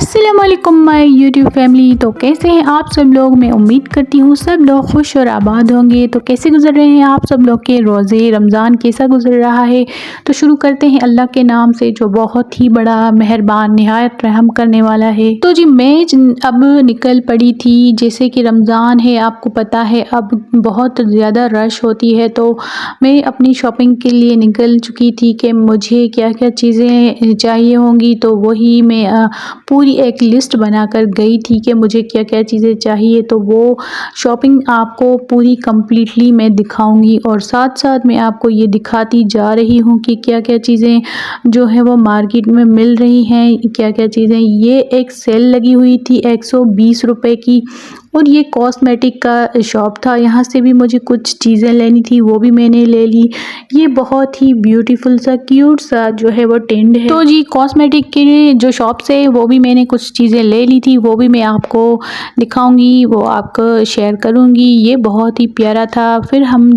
अस्सलाम वालेकुम my YouTube family. तो कैसे हैं आप सब लोग। मैं उम्मीद करती हूँ सब लोग खुश और आबाद होंगे। तो कैसे गुजर रहे हैं आप सब लोग के रोज़े रमज़ान कैसा गुजर रहा है। तो शुरू करते हैं अल्लाह के नाम से जो बहुत ही बड़ा मेहरबान निहायत रहम करने वाला है। तो जी मैं अब निकल पड़ी थी। जैसे कि रमज़ान है आपको पता है अब बहुत ज़्यादा रश होती है। तो मैं अपनी शॉपिंग के लिए निकल चुकी थी कि मुझे क्या क्या चीज़ें चाहिए होंगी। तो वही मैं पूरी एक लिस्ट बनाकर गई थी कि मुझे क्या क्या चीज़ें चाहिए। तो वो शॉपिंग आपको पूरी कंप्लीटली मैं दिखाऊंगी और साथ साथ मैं आपको ये दिखाती जा रही हूँ कि क्या क्या चीज़ें जो है वो मार्केट में मिल रही हैं। क्या क्या चीज़ें, ये एक सेल लगी हुई थी 120 रुपए की और ये कॉस्मेटिक का शॉप था। यहाँ से भी मुझे कुछ चीज़ें लेनी थी, वो भी मैंने ले ली। ये बहुत ही ब्यूटीफुल सा क्यूट सा जो है वो टेंड है। तो जी कॉस्मेटिक के जो शॉप से वो भी मैंने कुछ चीज़ें ले ली थी, वो भी मैं आपको दिखाऊंगी, वो आपको शेयर करूंगी। ये बहुत ही प्यारा था। फिर हम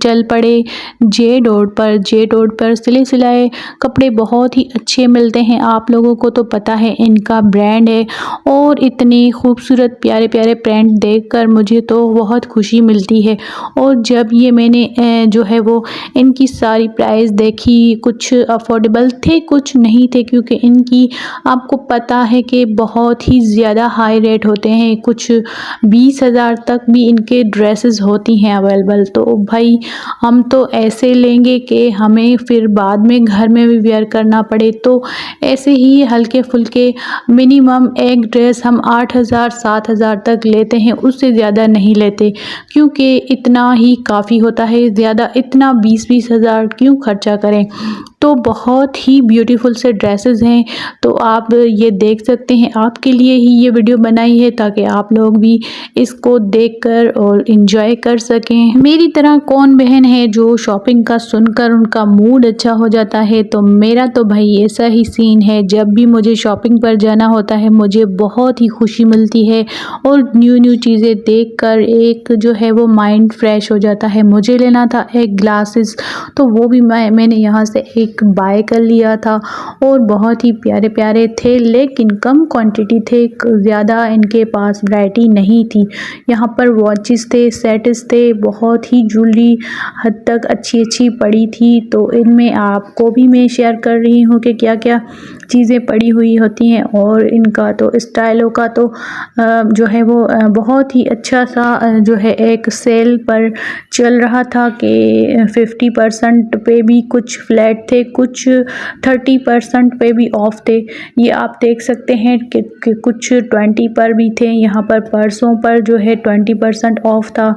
चल पड़े जे डॉट पर। जे डॉट पर सिले सिलाए कपड़े बहुत ही अच्छे मिलते हैं। आप लोगों को तो पता है इनका ब्रांड है और इतने खूबसूरत प्यारे प्यारे ब्रांड देखकर मुझे तो बहुत खुशी मिलती है। और जब ये मैंने जो है वो इनकी सारी प्राइस देखी, कुछ अफोर्डेबल थे कुछ नहीं थे, क्योंकि इनकी आपको पता है कि बहुत ही ज़्यादा हाई रेट होते हैं। कुछ 20,000 तक भी इनके ड्रेसेस होती हैं अवेलेबल। तो भाई हम तो ऐसे लेंगे कि हमें फिर बाद में घर में भी वेयर करना पड़े। तो ऐसे ही हल्के फुल्के मिनिमम एक ड्रेस हम 8,000 7,000 तक लेते हैं, उससे ज़्यादा नहीं लेते, क्योंकि इतना ही काफ़ी होता है। ज़्यादा इतना 20-20 हज़ार क्यों खर्चा करें। तो बहुत ही ब्यूटीफुल से ड्रेसेस हैं। तो आप ये देख सकते हैं, आपके लिए ही ये वीडियो बनाई है ताकि आप लोग भी इसको देखकर और एंजॉय कर सकें। मेरी तरह कौन बहन है जो शॉपिंग का सुनकर उनका मूड अच्छा हो जाता है। तो मेरा तो भाई ऐसा ही सीन है। जब भी मुझे शॉपिंग पर जाना होता है मुझे बहुत ही खुशी मिलती है और न्यू चीज़ें देखकर एक जो है वो माइंड फ्रेश हो जाता है। मुझे लेना था एक ग्लासेस, तो वो भी मैंने यहाँ से एक बाय कर लिया था और बहुत ही प्यारे प्यारे थे, लेकिन कम क्वांटिटी थे, ज़्यादा इनके पास वैरायटी नहीं थी। यहाँ पर वॉचेस थे, सेट्स थे, बहुत ही ज्वेलरी हद तक अच्छी अच्छी पड़ी थी। तो इनमें आपको भी मैं शेयर कर रही हूँ कि क्या क्या चीज़ें पड़ी हुई होती हैं। और इनका तो स्टाइलों का तो जो है वो बहुत ही अच्छा सा जो है एक सेल पर चल रहा था कि 50% पे भी कुछ फ्लैट थे, कुछ 30% पे भी ऑफ थे। ये आप देख सकते हैं कि कुछ 20 पर भी थे। यहाँ पर पर्सों पर जो है 20% ऑफ था।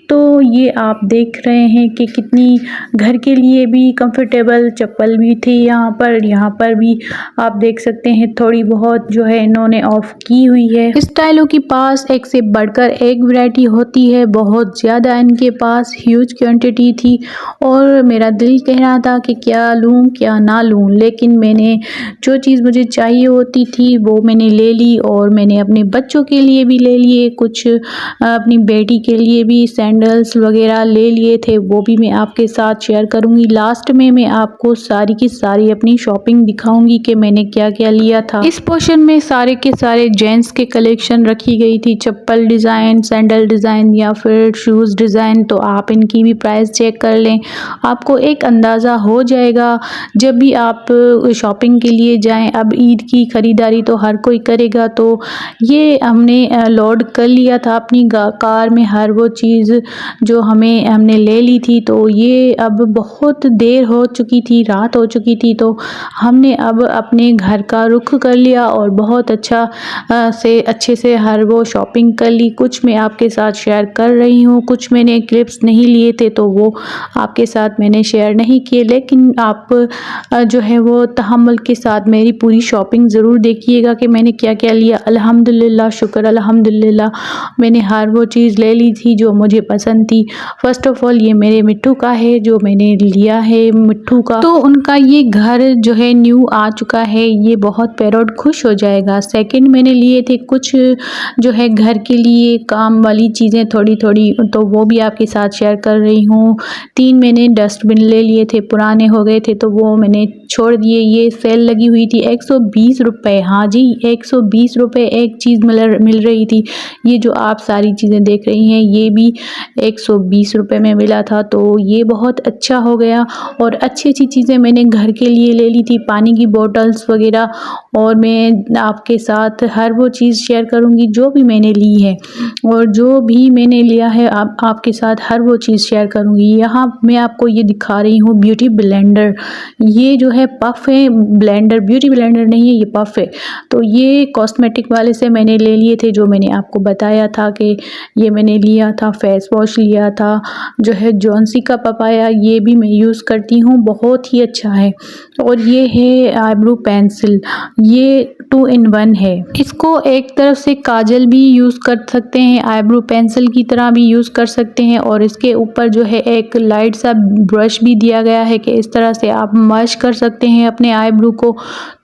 तो ये आप देख रहे हैं कि कितनी घर के लिए भी कंफर्टेबल चप्पल भी थी यहाँ पर भी आप देख सकते हैं थोड़ी बहुत जो है इन्होंने ऑफ की हुई है। स्टाइलों के पास एक से बढ़कर एक वैरायटी होती है, बहुत ज़्यादा इनके पास ह्यूज क्वांटिटी थी और मेरा दिल कह रहा था कि क्या लूँ क्या ना लूँ, लेकिन मैंने जो चीज़ मुझे चाहिए होती थी वो मैंने ले ली। और मैंने अपने बच्चों के लिए भी ले लिए, कुछ अपनी बेटी के लिए भी सैंडल्स वगैरह ले लिए थे, वो भी मैं आपके साथ शेयर करूँगी। लास्ट में मैं आपको सारी की सारी अपनी शॉपिंग दिखाऊंगी कि मैंने क्या क्या लिया था। इस पोर्शन में सारे के सारे जेंट्स के कलेक्शन रखी गई थी, चप्पल डिज़ाइन, सैंडल डिज़ाइन या फिर शूज़ डिज़ाइन। तो आप इनकी भी प्राइस चेक कर लें, आपको एक अंदाज़ा हो जाएगा जब भी आप शॉपिंग के लिए जाएं। अब ईद की ख़रीदारी तो हर कोई करेगा, तो ये हमने लोड कर लिया था अपनी कार में हर वो चीज़ जो हमने ले ली थी। तो ये अब बहुत देर हो चुकी थी, रात हो चुकी थी, तो हमने अब अपने घर का रुख कर लिया और बहुत अच्छे से हर वो शॉपिंग कर ली। कुछ मैं आपके साथ शेयर कर रही हूँ, कुछ मैंने क्लिप्स नहीं लिए थे तो वो आपके साथ मैंने शेयर नहीं किए, लेकिन आप जो है वो तहम्मुल के साथ मेरी पूरी शॉपिंग ज़रूर देखिएगा कि मैंने क्या क्या लिया। अल्हम्दुलिल्लाह, शुक्र अल्हम्दुलिल्लाह, मैंने हर वो चीज़ ले ली थी जो मुझे पसंद थी। फ़र्स्ट ऑफ़ ऑल ये मेरे मिट्ठू का है जो मैंने लिया है मिट्ठू का, तो उनका ये घर जो है न्यू आ चुका है, ये बहुत पैरॉट खुश हो जाएगा। सेकंड मैंने लिए थे कुछ जो है घर के लिए काम वाली चीज़ें थोड़ी-थोड़ी, तो वो भी आपके साथ शेयर कर रही हूँ। 3 मैंने डस्टबिन ले लिए थे, पुराने हो गए थे तो वो मैंने छोड़ दिए। ये सेल लगी हुई थी 120 रुपए, हाँ जी 120 रुपए एक चीज़ मिल रही थी। ये जो आप सारी चीज़ें देख रही हैं ये भी 120 रुपए में मिला था, तो ये बहुत अच्छा हो गया। और अच्छी-अच्छी चीज़ें मैंने घर के लिए ले ली थी, पानी की बॉटल्स वगैरह, और मैं आपके साथ हर वो चीज़ शेयर करूँगी जो भी मैंने ली है, और जो भी मैंने लिया है आपके साथ हर वो चीज़ शेयर करूँगी। यहाँ मैं आपको ये दिखा रही हूँ ब्यूटी ब्लेंडर। ये जो है पफ है, ब्लेंडर ब्यूटी ब्लेंडर नहीं है, ये पफ है। तो ये कॉस्मेटिक वाले से मैंने ले लिए थे, जो मैंने आपको बताया था कि ये मैंने लिया था। फेस वॉश लिया था जो है जॉन्सी का पपाया, ये भी मैं यूज़ करती हूँ, बहुत ही अच्छा है। और ये है आईब्रो पेंसिल, ये 2 in 1 है। इसको एक तरफ से काजल भी यूज़ कर सकते हैं, आईब्रो पेंसिल की तरह भी यूज़ कर सकते हैं, और इसके ऊपर जो है एक लाइट सा ब्रश भी दिया गया है कि इस तरह से आप मश कर सकते हैं अपने आईब्रो को।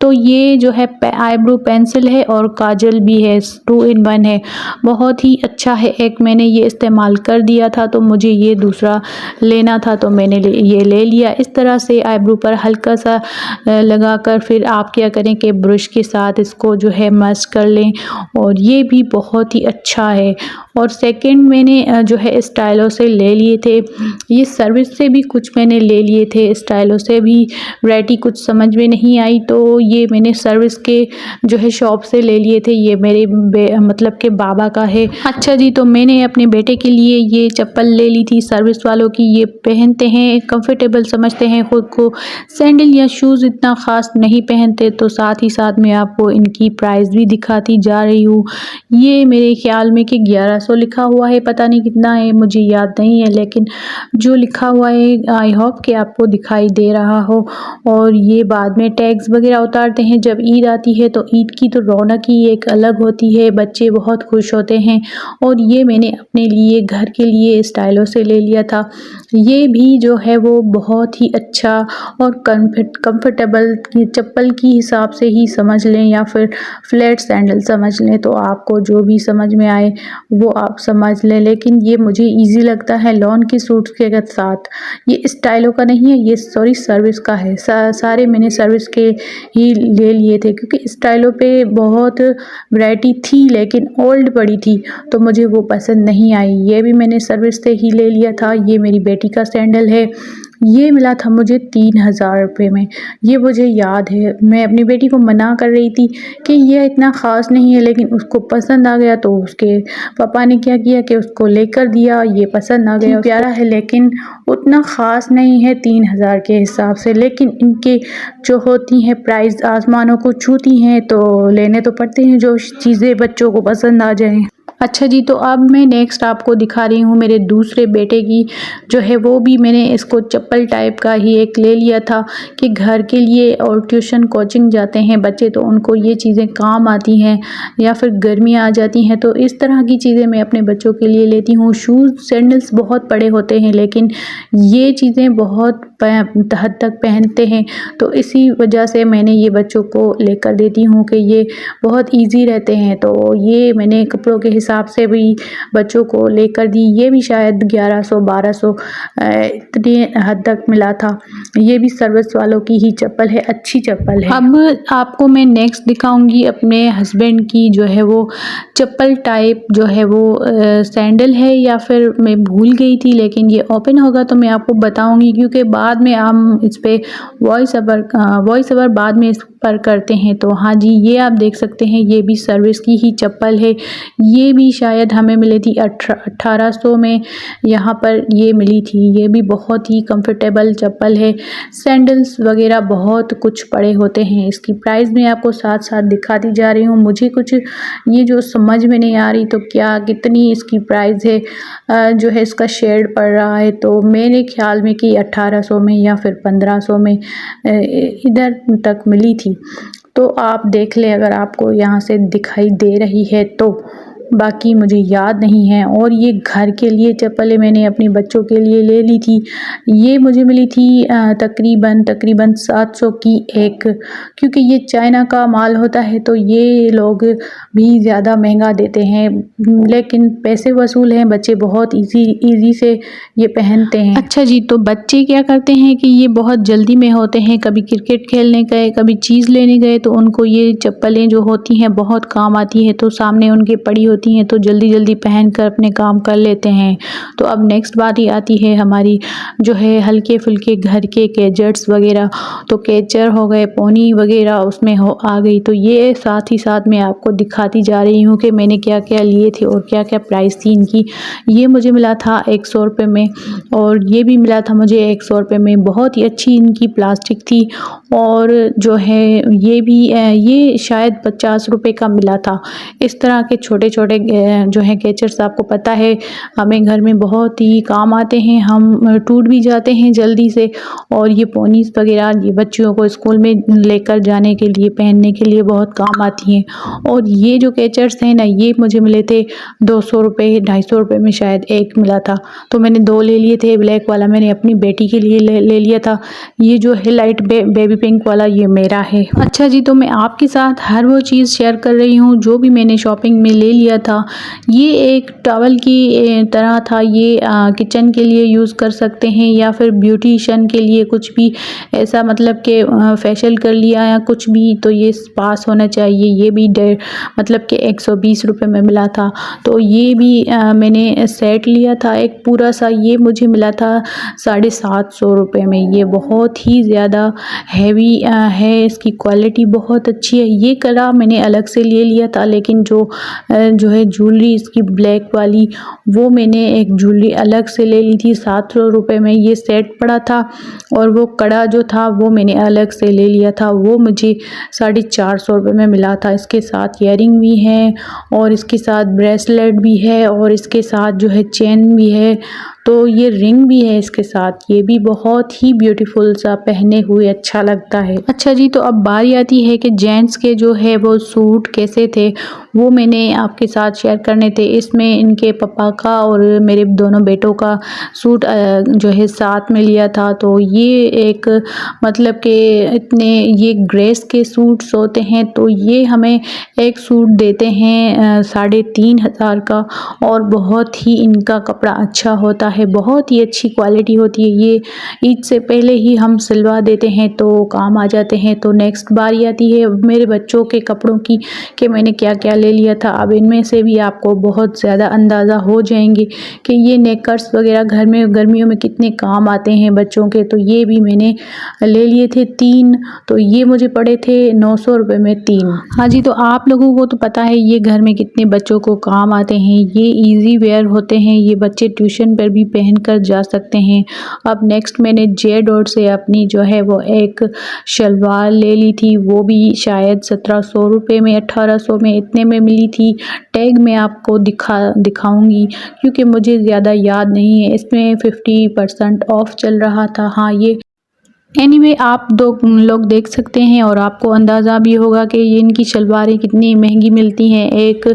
तो ये जो है आईब्रो पेंसिल है और काजल भी है, 2 in 1 है, बहुत ही अच्छा है। एक मैंने ये इस्तेमाल कर दिया था तो मुझे ये दूसरा लेना था, तो मैंने ये ले लिया। इस तरह से आईब्रो पर हल्का सा लगाकर फिर आप क्या करें कि ब्रश के साथ इसको जो है मस कर लें, और ये भी बहुत ही अच्छा है। और सेकंड मैंने जो है स्टाइलो से ले लिए थे, ये सर्विस से भी कुछ मैंने ले लिए थे, स्टाइलो से भी वैरायटी कुछ समझ में नहीं आई, तो ये मैंने सर्विस के जो है शॉप से ले लिए थे। ये मेरे मतलब के बाबा का है। अच्छा जी, तो मैंने अपने बेटे के लिए ये चप्पल ले ली थी सर्विस वालों की। ये पहनते हैं, कंफर्टेबल समझते हैं खुद को, सैंडल या शूज़ इतना ख़ास नहीं पहनते। तो साथ ही साथ मैं आपको इनकी प्राइस भी दिखाती जा रही हूँ। ये मेरे ख्याल में कि 1100 लिखा हुआ है, पता नहीं कितना है मुझे याद नहीं है, लेकिन जो लिखा हुआ है आई होप कि आपको दिखाई दे रहा हो। और ये बाद में टैग्स वगैरह उतारते हैं जब ईद आती है, तो ईद की तो रौनक ही एक अलग होती है, बच्चे बहुत खुश होते हैं। और ये मैंने अपने लिए घर के लिए स्टाइलो से ले लिया था। ये भी जो है वो बहुत ही अच्छा और कंफर्टेबल की चप्पल की हिसाब से ही समझ लें, या फिर फ्लैट सैंडल समझ लें, तो आपको जो भी समझ में आए वो आप समझ लें। लेकिन ये मुझे इजी लगता है लॉन के सूट्स के साथ। ये स्टाइलो का नहीं है, ये सॉरी सर्विस का है। सारे मैंने सर्विस के ही ले लिए थे, क्योंकि स्टाइलो पे बहुत वैरायटी थी लेकिन ओल्ड पड़ी थी, तो मुझे वो पसंद नहीं आई। ये भी मैंने सर्विस से ही ले लिया था। ये मेरी बेटी का सैंडल है, ये मिला था मुझे 3000 रुपये में। ये मुझे याद है, मैं अपनी बेटी को मना कर रही थी कि ये इतना ख़ास नहीं है, लेकिन उसको पसंद आ गया, तो उसके पापा ने क्या किया कि उसको लेकर दिया। ये पसंद आ गया, प्यारा है लेकिन उतना ख़ास नहीं है 3000 के हिसाब से, लेकिन इनके जो होती हैं प्राइस आसमानों को छूती हैं, तो लेने तो पड़ते हैं जो चीज़ें बच्चों को पसंद आ जाएँ। अच्छा जी, तो अब मैं नेक्स्ट आपको दिखा रही हूँ मेरे दूसरे बेटे की जो है, वो भी मैंने इसको चप्पल टाइप का ही एक ले लिया था कि घर के लिए, और ट्यूशन कोचिंग जाते हैं बच्चे तो उनको ये चीज़ें काम आती हैं, या फिर गर्मियाँ आ जाती हैं, तो इस तरह की चीज़ें मैं अपने बच्चों के लिए लेती हूँ। शूज़ सैंडल्स बहुत बड़े होते हैं, लेकिन ये चीज़ें बहुत हद तक पहनते हैं, तो इसी वजह से मैंने ये बच्चों को लेकर देती हूँ कि ये बहुत ईजी रहते हैं। तो ये मैंने कपड़ों के हिसाब से भी बच्चों को लेकर दी। ये भी शायद 1100-1200 इतने हद तक मिला था। ये भी सर्विस वालों की ही चप्पल है, अच्छी चप्पल है। अब आपको मैं नेक्स्ट दिखाऊंगी अपने हस्बैंड की जो है वो चप्पल टाइप जो है वो सैंडल है, या फिर मैं भूल गई थी, लेकिन ये ओपन होगा तो मैं आपको बताऊंगी, क्योंकि बाद में हम इस पे वॉइस ओवर बाद में इस पर करते हैं। तो हाँ जी, ये आप देख सकते हैं, ये भी सर्विस की ही चप्पल है। ये भी शायद हमें मिली थी 1800 में, यहाँ पर ये मिली थी। ये भी बहुत ही कंफर्टेबल चप्पल है। सैंडल्स वगैरह बहुत कुछ पड़े होते हैं। इसकी प्राइस मैं आपको साथ साथ दिखाती जा रही हूँ। मुझे कुछ ये जो समझ में नहीं आ रही तो क्या कितनी इसकी प्राइस है जो है इसका शेड पड़ रहा है, तो मेरे ख्याल में कि 1800 में या फिर 1500 में इधर तक मिली थी। तो आप देख लें अगर आपको यहाँ से दिखाई दे रही है तो। बाकी मुझे याद नहीं है। और ये घर के लिए चप्पलें मैंने अपने बच्चों के लिए ले ली थी। ये मुझे मिली थी तकरीबन 700 की एक, क्योंकि ये चाइना का माल होता है तो ये लोग भी ज़्यादा महंगा देते हैं, लेकिन पैसे वसूल हैं, बच्चे बहुत इजी से ये पहनते हैं। अच्छा जी, तो बच्चे क्या करते हैं कि ये बहुत जल्दी में होते हैं, कभी क्रिकेट खेलने गए, कभी चीज़ लेने गए, तो उनको ये चप्पलें जो होती हैं बहुत काम आती है, तो सामने उनके पड़ी होती हैं तो जल्दी जल्दी पहन कर अपने काम कर लेते हैं। तो अब नेक्स्ट बारी आती है हमारी जो है हल्के फुल्के घर के गैजेट्स वगैरह। तो कैचर हो गए, पोनी वगैरह उसमें आ गई। तो ये साथ ही साथ मैं आपको दिखाती जा रही हूँ कि मैंने क्या क्या लिए थे और क्या क्या प्राइस थी इनकी। ये मुझे मिला था 100 रुपये में, और ये भी मिला था मुझे 100 रुपये में। बहुत ही अच्छी इनकी प्लास्टिक थी, और जो है ये भी ये शायद 50 रुपये का मिला था। इस तरह के छोटे छोटे जो है कैचर्स आपको पता है हमें घर में बहुत ही काम आते हैं, हम टूट भी जाते हैं जल्दी से। और ये पोनीस वगैरह ये बच्चियों को स्कूल में लेकर जाने के लिए, पहनने के लिए बहुत काम आती हैं। और ये जो कैचर्स हैं ना, ये मुझे मिले थे 200 रुपये, 250 रुपये में शायद एक मिला था। तो मैंने 2 ले लिए थे। ब्लैक वाला मैंने अपनी बेटी के लिए ले लिया था। ये जो है लाइट बेबी पिंक वाला ये मेरा है। अच्छा जी, तो मैं आपके साथ हर वो चीज़ शेयर कर रही हूँ जो भी मैंने शॉपिंग में ले लिया था। ये एक टॉवल की तरह था, ये किचन के लिए यूज़ कर सकते हैं या फिर ब्यूटिशियन के लिए, कुछ भी ऐसा मतलब कि फेशियल कर लिया या कुछ भी, तो ये पास होना चाहिए। ये भी मतलब कि 120 रुपये में मिला था। तो ये भी मैंने सेट लिया था एक पूरा सा, ये मुझे मिला था 750 रुपये में। ये बहुत ही ज़्यादा हैवी है, इसकी क्वालिटी बहुत अच्छी है। ये कड़ा मैंने अलग से ले लिया था, लेकिन जो है ज्वेलरी इसकी ब्लैक वाली, वो मैंने एक ज्वेलरी अलग से ले ली थी। 700 रुपये में ये सेट पड़ा था, और वो कड़ा जो था वो मैंने अलग से ले लिया था, वो मुझे 450 रुपये में मिला था। इसके साथ ईयरिंग भी है, और इसके साथ ब्रेसलेट भी है, और इसके साथ जो है चेन भी है, तो ये रिंग भी है इसके साथ। ये भी बहुत ही ब्यूटीफुल सा पहने हुए अच्छा लगता है। अच्छा जी, तो अब बारी आती है कि जेंट्स के जो है वो सूट कैसे थे, वो मैंने आपके साथ शेयर करने थे। इसमें इनके पापा का और मेरे दोनों बेटों का सूट जो है साथ में लिया था। तो ये एक मतलब कि इतने ये ग्रेस के सूट्स होते हैं, तो ये हमें एक सूट देते हैं 3,500 का, और बहुत ही इनका कपड़ा अच्छा होता है, बहुत ही अच्छी क्वालिटी होती है। ये ईद से पहले ही हम सिलवा देते हैं तो काम आ जाते हैं। तो नेक्स्ट बारी आती है मेरे बच्चों के कपड़ों की कि मैंने क्या क्या ले लिया था। अब इनमें से भी आपको बहुत ज़्यादा अंदाज़ा हो जाएंगे कि ये नेकर्स वगैरह घर में गर्मियों में कितने काम आते हैं बच्चों के। तो ये भी मैंने ले लिए थे 3, तो ये मुझे पड़े थे 900 रुपये में 3। हाँ जी, तो आप लोगों को तो पता है ये घर में कितने बच्चों को काम आते हैं। ये इजी वेयर होते हैं, ये बच्चे ट्यूशन पर भी पहन कर जा सकते हैं। अब नेक्स्ट मैंने जे डॉट से अपनी जो है वो एक शलवार ले ली थी, वो भी शायद 1700 रुपये में, 1800 में, इतने में मिली थी। टैग मैं आपको दिखाऊंगी क्योंकि मुझे ज़्यादा याद नहीं है। इसमें 50% ऑफ चल रहा था। हाँ, ये एनीवे आप दो लोग देख सकते हैं और आपको अंदाज़ा भी होगा कि ये इनकी शलवारें कितनी महंगी मिलती हैं। एक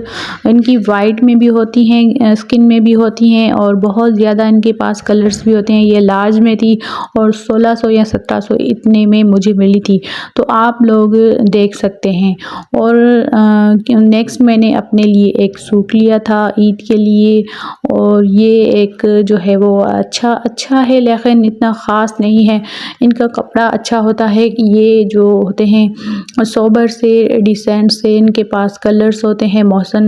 इनकी वाइट में भी होती हैं, स्किन में भी होती हैं, और बहुत ज़्यादा इनके पास कलर्स भी होते हैं। ये लार्ज में थी और 1600 या 1700 इतने में मुझे मिली थी, तो आप लोग देख सकते हैं। और नेक्स्ट मैंने अपने लिए एक सूट लिया था ईद के लिए, और ये एक जो है वो अच्छा है, लेकिन इतना ख़ास नहीं है। इनका कपड़ा अच्छा होता है। ये जो होते हैं सोबर से, डिसेंट से, इनके पास कलर्स होते हैं। मौसम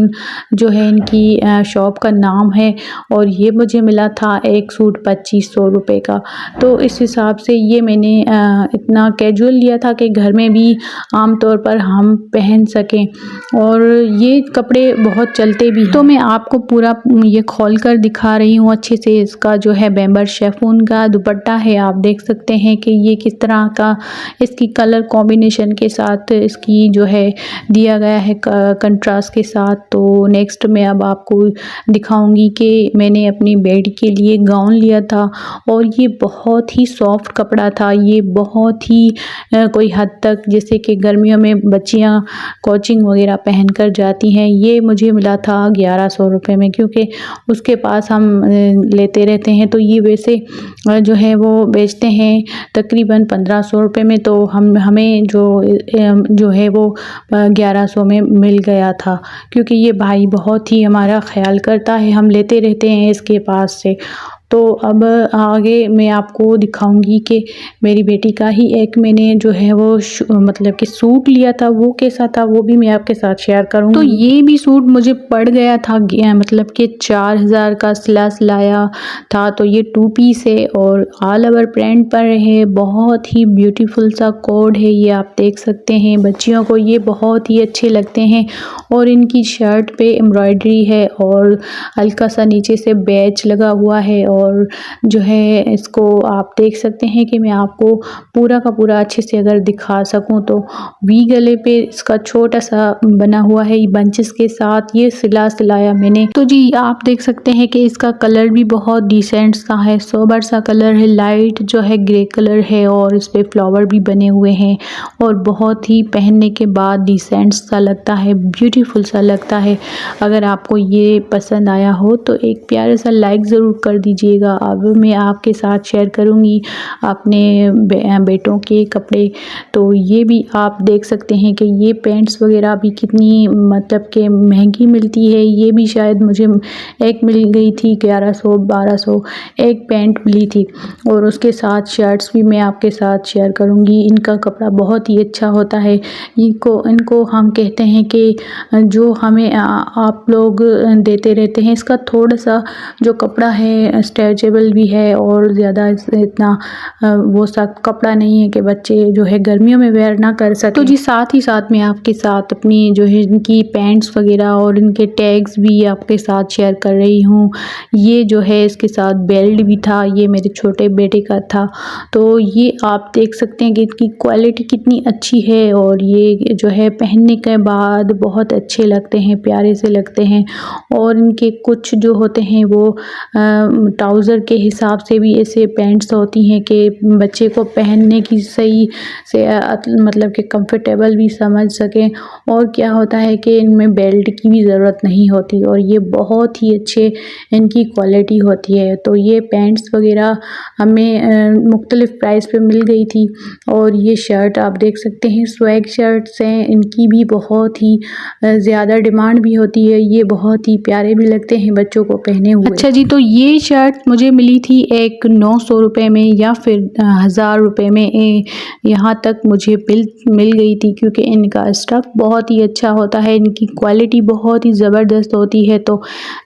जो है इनकी शॉप का नाम है, और ये मुझे मिला था एक सूट 2500 रुपये का। तो इस हिसाब से ये मैंने इतना कैजुअल लिया था कि घर में भी आम तौर पर हम पहन सकें, और ये कपड़े बहुत चलते भी। तो मैं आपको पूरा ये खोल कर दिखा रही हूँ अच्छे से। इसका जो है बैम्बर शेफून का दुपट्टा है, आप देख सकते हैं कि ये किस तरह का इसकी कलर कॉम्बिनेशन के साथ इसकी जो है दिया गया है कंट्रास्ट के साथ। तो नेक्स्ट मैं अब आपको दिखाऊंगी कि मैंने अपनी बेटी के लिए गाउन लिया था और ये बहुत ही सॉफ्ट कपड़ा था। ये बहुत ही कोई हद तक जैसे कि गर्मियों में बच्चियां कोचिंग वगैरह पहन कर जाती हैं। ये मुझे मिला था 1100 रुपये में, क्योंकि उसके पास हम लेते रहते हैं। तो ये वैसे जो है वो बेचते हैं तकरीबन 1500 रुपये में, तो हमें जो है वो 1100 में मिल गया था, क्योंकि ये भाई बहुत ही हमारा ख्याल करता है, हम लेते रहते हैं इसके पास से। तो अब आगे मैं आपको दिखाऊंगी कि मेरी बेटी का ही एक मैंने जो है वो मतलब कि सूट लिया था, वो कैसा था वो भी मैं आपके साथ शेयर करूँगी। तो ये भी सूट मुझे पड़ गया था मतलब कि 4000 का सिलाया था। तो ये 2 पीस है और ऑल ओवर प्रिंट पर है, बहुत ही ब्यूटीफुल सा कोड है, ये आप देख सकते हैं। बच्चियों को ये बहुत ही अच्छे लगते हैं और इनकी शर्ट पे एम्ब्रॉयडरी है और हल्का सा नीचे से बैच लगा हुआ है। और जो है इसको आप देख सकते हैं कि मैं आपको पूरा का पूरा अच्छे से अगर दिखा सकूं तो वी गले पे इसका छोटा सा बना हुआ है बंचेस के साथ, ये सिलाया मैंने। तो जी आप देख सकते हैं कि इसका कलर भी बहुत डिसेंट सा है, सोबर सा कलर है, लाइट जो है ग्रे कलर है और इस पे फ्लावर भी बने हुए हैं और बहुत ही पहनने के बाद डिसेंट सा लगता है, ब्यूटीफुल सा लगता है। अगर आपको ये पसंद आया हो तो एक प्यारा सा लाइक ज़रूर कर दीजिएगा। अब मैं आपके साथ शेयर करूंगी अपने बेटों के कपड़े। तो ये भी आप देख सकते हैं कि ये पैंट्स वगैरह भी कितनी मतलब कि महंगी मिलती है। ये भी शायद मुझे एक मिल गई थी 1100-1200 एक पैंट मिली थी और उसके साथ शर्ट्स भी मैं आपके साथ शेयर करूंगी। इनका कपड़ा बहुत ही अच्छा होता है। इनको हम कहते हैं कि जो हमें आप लोग देते रहते हैं, इसका थोड़ा सा जो कपड़ा है स्ट्रेचेबल भी है और ज़्यादा इतना वो सख्त कपड़ा नहीं है कि बच्चे जो है गर्मियों में वेयर ना कर सके। तो जी साथ ही साथ मैं आपके साथ अपनी जो है इनकी पैंट्स वगैरह और इनके टैग्स भी आपके साथ शेयर कर रही हूँ। ये जो है इसके साथ बेल्ट भी था, ये मेरे छोटे बेटे का था। तो ये आप देख सकते हैं कि इसकी क्वालिटी कितनी अच्छी है और ये जो है पहनने के बाद बहुत अच्छे लगते हैं, प्यारे से लगते हैं। और इनके कुछ जो होते हैं वो ट्राउज़र के हिसाब से भी ऐसे पैंट्स होती हैं कि बच्चे को पहनने की सही से मतलब कि कंफर्टेबल भी समझ सकें। और क्या होता है कि इनमें बेल्ट की भी ज़रूरत नहीं होती और ये बहुत ही अच्छे इनकी क्वालिटी होती है। तो ये पैंट्स वगैरह हमें मुख्तलिफ़ प्राइस पे मिल गई थी। और ये शर्ट आप देख सकते हैं स्वैग शर्ट्स हैं, इनकी भी बहुत ही ज़्यादा डिमांड भी होती है। ये बहुत ही प्यारे भी लगते हैं बच्चों को पहने हुए। अच्छा जी, तो ये शर्ट मुझे मिली थी एक 900 रुपये में या फिर 1000 रुपये में, यहाँ तक मुझे मिल गई थी, क्योंकि इनका स्टफ़ बहुत ही अच्छा होता है, इनकी क्वालिटी बहुत ही ज़बरदस्त होती है। तो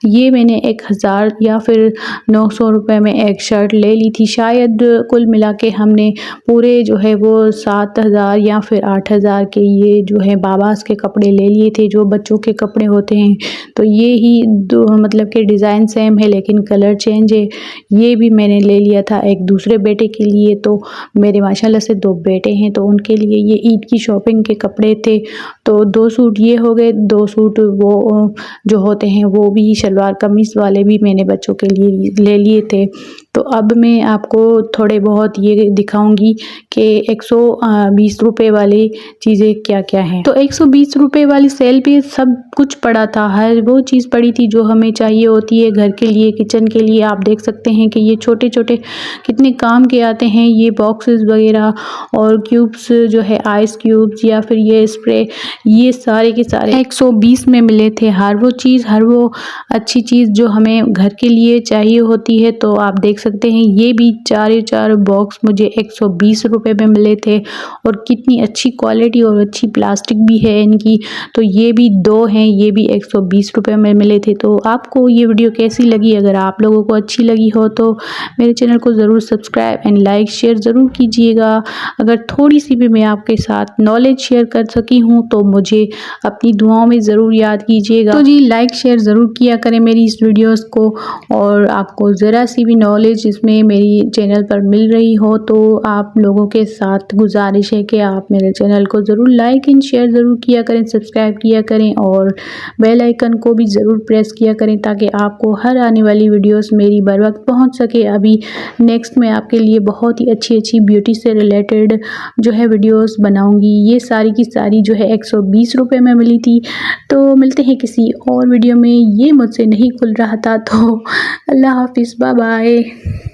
ये मैंने 1000 या फिर 900 रुपये में एक शर्ट ले ली थी। शायद कुल मिला के हमने पूरे जो है वो 7000 या फिर 8000 के ये जो है बाबास के कपड़े ले लिए थे, जो बच्चों के कपड़े होते हैं। तो ये ही दो मतलब कि डिज़ाइन सेम है लेकिन कलर चेंज है। ये भी मैंने ले लिया था एक दूसरे बेटे के लिए। तो मेरे माशाल्लाह से 2 बेटे हैं, तो उनके लिए ये ईद की शॉपिंग के कपड़े थे। तो 2 सूट ये हो गए, 2 सूट वो जो होते हैं वो भी शलवार कमीज़ वाले भी मैंने बच्चों के लिए ले लिए थे। तो अब मैं आपको थोड़े बहुत ये दिखाऊंगी कि 120 रुपये वाली चीज़ें क्या क्या हैं। तो 120 रुपये वाली सेल पे सब कुछ पड़ा था, हर वो चीज़ पड़ी थी जो हमें चाहिए होती है घर के लिए, किचन के लिए। आप देख सकते हैं कि ये छोटे छोटे कितने काम के आते हैं, ये बॉक्सेस वगैरह और क्यूब्स जो है आइस क्यूब्स या फिर ये स्प्रे, ये सारे के सारे 120 में मिले थे। हर वो चीज़, हर वो अच्छी चीज़ जो हमें घर के लिए चाहिए होती है। तो आप देख सकते हैं ये भी 4 बॉक्स मुझे 120 रुपये में मिले थे और कितनी अच्छी क्वालिटी और अच्छी प्लास्टिक भी है इनकी। तो ये भी 2 हैं, ये भी 120 रुपये में मिले थे। तो आपको ये वीडियो कैसी लगी? अगर आप लोगों को अच्छी लगी हो तो मेरे चैनल को ज़रूर सब्सक्राइब एंड लाइक शेयर ज़रूर कीजिएगा। अगर थोड़ी सी भी मैं आपके साथ नॉलेज शेयर कर सकी हूँ तो मुझे अपनी दुआओं में ज़रूर याद कीजिएगा। तो जी लाइक शेयर ज़रूर किया करें मेरी इस वीडियोज़ को, और आपको ज़रा सी भी नॉलेज नॉलेज इसमें मेरी चैनल पर मिल रही हो तो आप लोगों के साथ गुजारिश है कि आप मेरे चैनल को ज़रूर लाइक एंड शेयर ज़रूर किया करें, सब्सक्राइब किया करें और बेल आइकन को भी ज़रूर प्रेस किया करें ताकि आपको हर आने वाली वीडियोस मेरी बर वक्त पहुँच सके। अभी नेक्स्ट मैं आपके लिए बहुत ही अच्छी अच्छी ब्यूटी से रिलेटेड जो है वीडियोस बनाऊंगी। ये सारी की सारी जो है 120 रुपये में मिली थी। तो मिलते हैं किसी और वीडियो में। ये मुझसे नहीं खुल रहा था तो अल्लाह हाफिज़, बाय बाय।